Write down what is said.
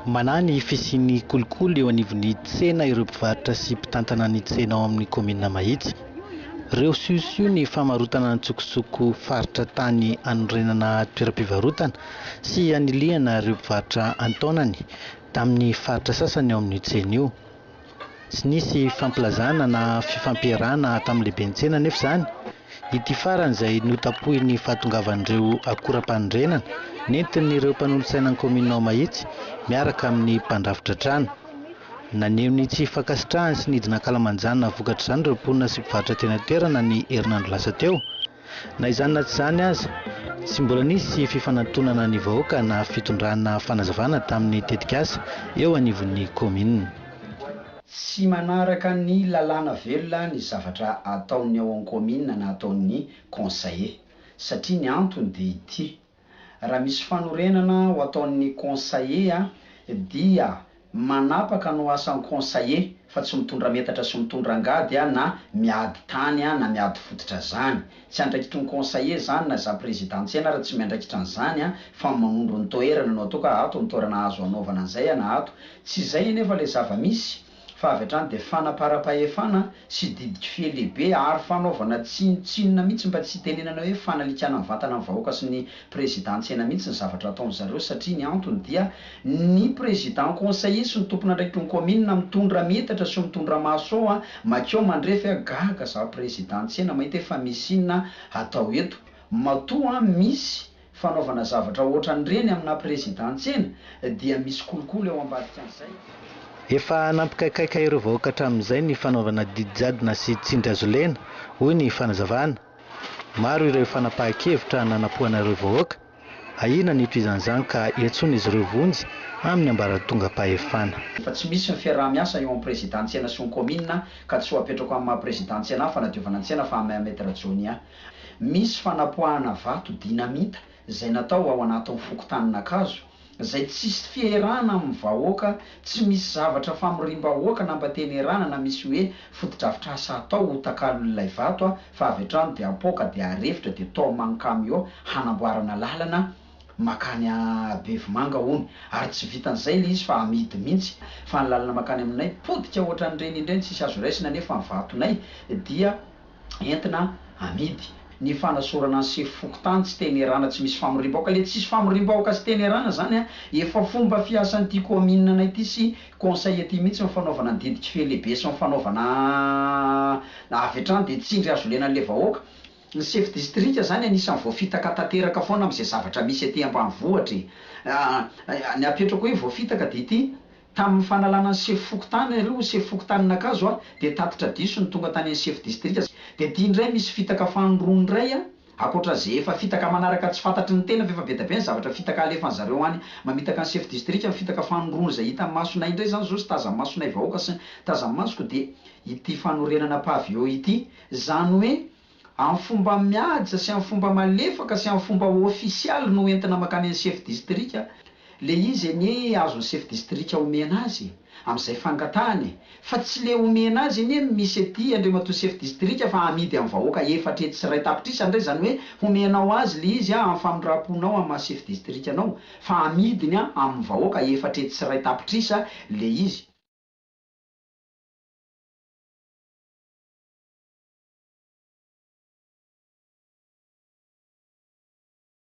Manany fisiany kolokolo eo anivon'ny tsena ireo mpivarotra sy mpitantana ny tsena ao amin'ny komina Mahitsy. Ireo siosio ny famarotana ny tsokosoko faritra tany anorenana toeram-pivarotana sy anilihana ireo mpivarotra antaonany tamin'ny faritra sasany ao amin'ny tsena io. Tsy nisy fampilazana na fifampiarahana tamin'ny lehiben'ny tsena nefa izany. Ity farany izay notapohin'ny fahatongavan'ireo akora-pandrenana nentin'ireo mpanolontsaina ny komina Mahitsy miaraka amin'ny mpandrafitra trano. Naneho ny tsy fankasitrahany sy nidina ankalamanjana vokatra izany ireo mponina sy mpivarotra teny an-toerana ny herinandro lasa teo. Na izany na tsy izany aza, tsy mbola nisy fifanantonana ny vahoaka na fitondrana fanazavana tamin'ny tetikasa eo anivon'ny komina. Tsy manaraka ny lalàna velona ny zavatra ataony ao an-komina na ataon'ny conseiller satria ny antony dia ity: raha misy fanorenana ho ataon'ny conseiller dia manapaka no asan'ny conseiller fa tsy mitondra metatra sy mitondra angady na miady tany na miady fototra zany. Tsy andraikitry ny conseiller zany na za président-tsena raha tsy miandraikitra an'izany fa manondro ny toerana no atao ka ato ny toerana azo anaovana an'izay na ato. Tsy izay anefa le zava-misy fa avy hatrany dia fanapara-pahefana sy didiky fihalehibe ary fanaovana tsinona mihitsy mba tsy tenenana hoe fanalikana ny vatana ny vahoaka sy ny président-tsena mihitsy ny zavatra ataon'ny zareo, satria ny antony dia ny président conseiller sy ny tompona andraikitry ny komina mitondra metatra sy mitondra maso makeo mandrefy gaga za président-tsena mahita efa misy inona atao eto. Matoa misy fanaovana zavatra ohatran'ireny amina président-tsena dia misy kolokolo eo ambadika an'izay. Efa nampikaikaika ireo vahoaka hatramin'izay ny fanaovana didijadona sy tsindry azo lena, hoy ny fanazavana. Maro ireo fanapahan-kevitra nanapohana ireo vahoaka. Ahina ny toizan'izany ka iantsona izy ireo vonjy amin'ny ambaratonga-pahefana. Fa tsy misy ny fiaraha-miasa eo amin'ny président-tsena sy ny komina ka tsy ho apetrako amin'ny maha-président-tsena fanadiovana an-tsena fa amin'ny maître Jonia. Misy fanapoahana vato dinamita izay natao ao anatin'ny fokotanin'ankazo izay tsisy fiarahana amin'ny vahoaka, tsy misy zavatra famoriam-bahoaka na mba tenierana na misy hoe fotodrafitrasa atao ho takalon'ilay vato fa avy hatrany dia apoaka dia arefitra dia tao mankamy eo hanamboarana lalana makany a Bevimanga hony. Ary tsy vitan'izay le izy fa amidy mihitsy, fa ny lalana makany aminay podika ohatran'ireny indreny tsisy azo raisina nefa ny vatonay dia entina amidy. Ny fanasorana ny sefo fokotany tsy tenierana, tsy misy famoriam-bahoaka. Le tsisy famoriam-bahoaka sy tenierana zany efa fomba fiasan'ity komina anay ity sy conseiller ity mihitsy ny fanaovana ny didiky fihalehibe sy ny fanaovana avy hatrany dia tsindry azo lena an'ilay vahoaka. Ny chef district zany anisan'ny voafitaka tanteraka foana amin'izay zavatra misy aty ambanivohitra. Ny apetrako hoe voafitaka dia ity: tamin'ny fanalana ny sefo fokotany aloha sefo fokotanin'ankazo dia tatitra diso ny tonga tany amin'ny chef district. Dia ity indray misy fitaka fanondroany iray akoatra zay efa fitaka manaraka tsy fantatry ny tena fa efa be da be ny zavatra fitaka alefan'ny zareo any mamitaka ny chef district amin'ny fitaka fanondroany izay hita amin'ny masonay indray zany zao sy tazan'ny masonay vahoaka sy tazan'ny masoko. Dia ity fanorenana pavio ity zany hoe amin'ny fomba mihaja sy amin'ny fomba malefaka sy amin'ny fomba ofisialy no entina makany amin'ny chef district. Le izy anie azon'ny chef district omena azy amin'izay fangatahany, fa tsy le omena azy anie misy aty Andriamatoa chef district fa amidy amin'ny vahoaka efatra etsy sy iray tapitrisa indray, zany hoe omenao azy le izy amin'ny famindram-ponao amin'ny maha chef district anao, fa amidiny amin'ny vahoaka efatra etsy sy iray tapitrisa le izy.